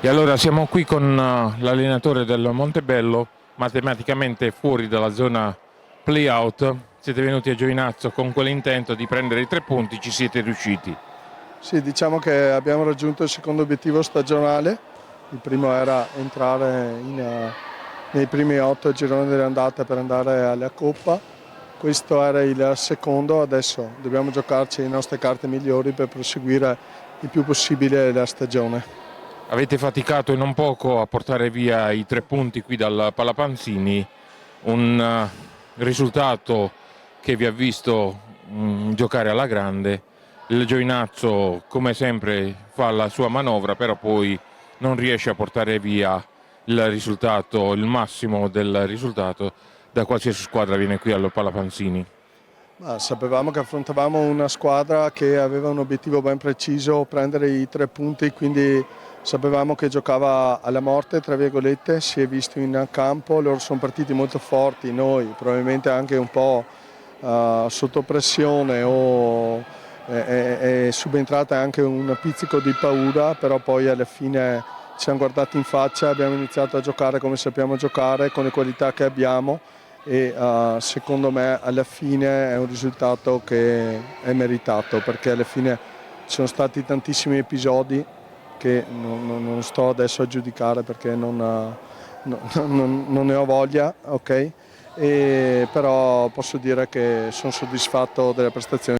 E allora siamo qui con l'allenatore del Montebello, matematicamente fuori dalla zona play-out. Siete venuti a Giovinazzo con quell'intento di prendere i 3 punti, ci siete riusciti. Sì, diciamo che abbiamo raggiunto il secondo obiettivo stagionale. Il primo era entrare nei primi 8 gironi dell'andata per andare alla Coppa. Questo era il secondo, adesso dobbiamo giocarci le nostre carte migliori per proseguire il più possibile la stagione. Avete faticato e non poco a portare via i 3 punti qui dal Palapanzini, un risultato che vi ha visto giocare alla grande. Il Giovinazzo, come sempre, fa la sua manovra, però poi non riesce a portare via il risultato, il massimo del risultato da qualsiasi squadra viene qui al Palapanzini. Ma sapevamo che affrontavamo una squadra che aveva un obiettivo ben preciso, prendere i 3 punti, quindi sapevamo che giocava alla morte, tra virgolette. Si è visto in campo, loro sono partiti molto forti, noi probabilmente anche un po' sotto pressione è subentrata anche un pizzico di paura, però poi alla fine ci siamo guardati in faccia, abbiamo iniziato a giocare come sappiamo giocare, con le qualità che abbiamo e secondo me alla fine è un risultato che è meritato, perché alla fine ci sono stati tantissimi episodi che non sto adesso a giudicare perché non ne ho voglia, ok? Però posso dire che sono soddisfatto della prestazione.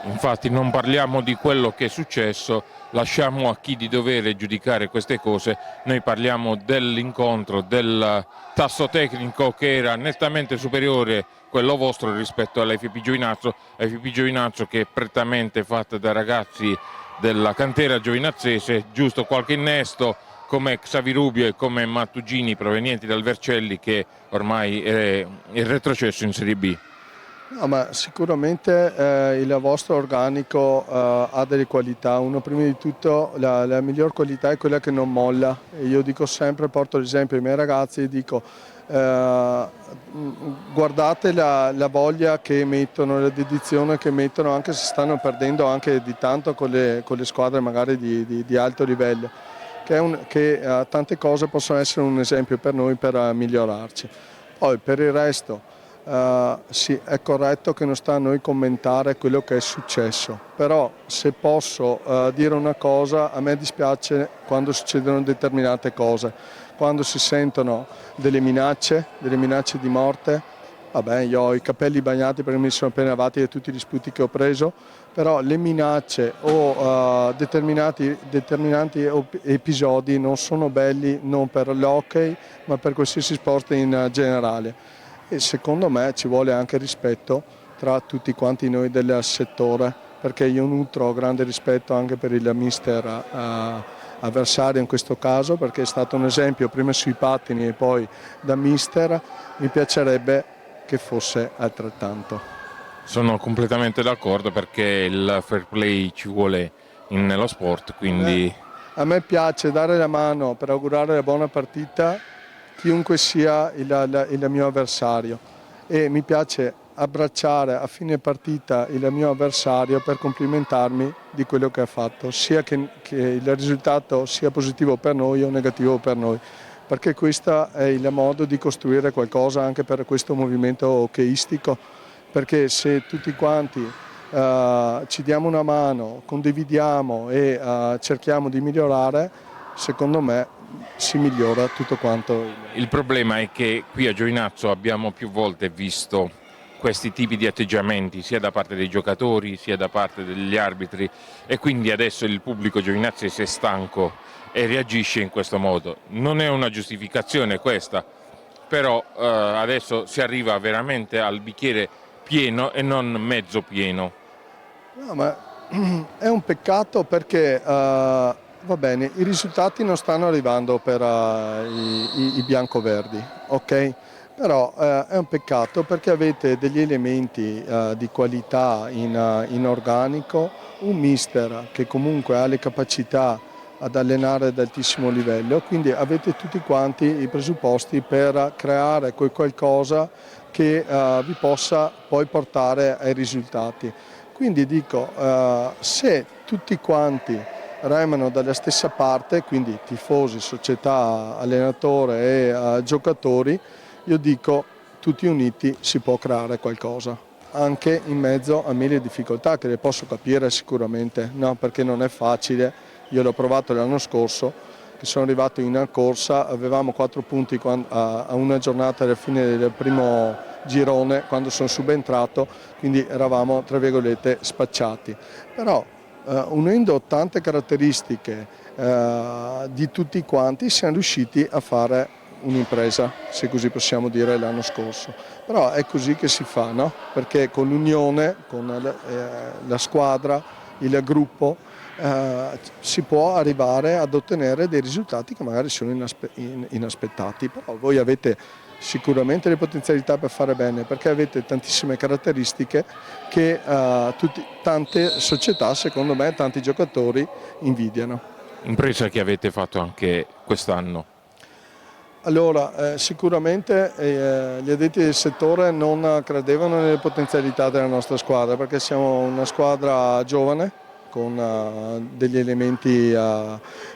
Infatti non parliamo di quello che è successo, lasciamo a chi di dovere giudicare queste cose, noi parliamo dell'incontro, del tasso tecnico che era nettamente superiore quello vostro rispetto all'FP Giovinazzo che è prettamente fatta da ragazzi della cantera giovinazzese, giusto qualche innesto come Xavi Rubio e come Mattugini provenienti dal Vercelli che ormai è il retrocesso in Serie B. No, ma sicuramente il vostro organico ha delle qualità. Uno, prima di tutto, la miglior qualità è quella che non molla. E io dico sempre, porto l'esempio ai miei ragazzi e dico guardate la voglia che mettono, la dedizione che mettono, anche se stanno perdendo anche di tanto con le squadre magari di alto livello, che tante cose possono essere un esempio per noi per migliorarci. Poi per il resto sì, è corretto che non sta a noi commentare quello che è successo, però se posso dire una cosa, a me dispiace quando succedono determinate cose, quando si sentono delle minacce di morte. Vabbè, io ho i capelli bagnati perché mi sono appena lavati da tutti gli sputi che ho preso, però le minacce o determinati episodi non sono belli non per l'hockey ma per qualsiasi sport in generale. E secondo me ci vuole anche rispetto tra tutti quanti noi del settore, perché io nutro grande rispetto anche per il mister avversario in questo caso, perché è stato un esempio prima sui pattini e poi da mister. Mi piacerebbe che fosse altrettanto. Sono completamente d'accordo perché il fair play ci vuole nello sport, quindi A me piace dare la mano per augurare la buona partita chiunque sia il mio avversario, e mi piace abbracciare a fine partita il mio avversario per complimentarmi di quello che ha fatto, sia che il risultato sia positivo per noi o negativo per noi, perché questo è il modo di costruire qualcosa anche per questo movimento hockeyistico, perché se tutti quanti ci diamo una mano, condividiamo e cerchiamo di migliorare, secondo me si migliora tutto quanto. il problema è che qui a Giovinazzo abbiamo più volte visto questi tipi di atteggiamenti sia da parte dei giocatori sia da parte degli arbitri e quindi adesso il pubblico giovinazese è stanco e reagisce in questo modo. Non è una giustificazione questa, però adesso si arriva veramente al bicchiere pieno e non mezzo pieno. No, ma è un peccato perché va bene, i risultati non stanno arrivando per i biancoverdi, ok? Però è un peccato perché avete degli elementi di qualità in organico, un mister che comunque ha le capacità ad allenare ad altissimo livello, quindi avete tutti quanti i presupposti per creare qualcosa che vi possa poi portare ai risultati. Quindi dico, se tutti quanti remano dalla stessa parte, quindi tifosi, società, allenatore e giocatori, io dico tutti uniti si può creare qualcosa, anche in mezzo a mille difficoltà che le posso capire sicuramente, no? Perché non è facile, io l'ho provato l'anno scorso, che sono arrivato in una corsa, avevamo 4 punti a una giornata alla fine del primo girone quando sono subentrato, quindi eravamo tra virgolette spacciati. Però unendo tante caratteristiche di tutti quanti siamo riusciti a fare un'impresa, se così possiamo dire, l'anno scorso. Però è così che si fa, no? Perché con l'unione, con la squadra, il gruppo, si può arrivare ad ottenere dei risultati che magari sono inaspettati. Però voi avete sicuramente le potenzialità per fare bene, perché avete tantissime caratteristiche che tante società, secondo me, tanti giocatori invidiano. Impresa che avete fatto anche quest'anno. Allora, sicuramente gli addetti del settore non credevano nelle potenzialità della nostra squadra, perché siamo una squadra giovane con degli elementi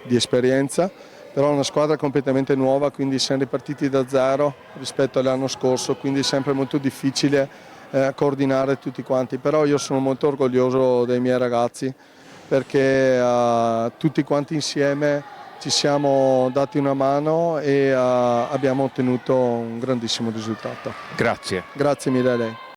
di esperienza, però una squadra completamente nuova, quindi siamo ripartiti da zero rispetto all'anno scorso, quindi è sempre molto difficile coordinare tutti quanti, però io sono molto orgoglioso dei miei ragazzi perché tutti quanti insieme ci siamo dati una mano e abbiamo ottenuto un grandissimo risultato. Grazie. Grazie mille a lei.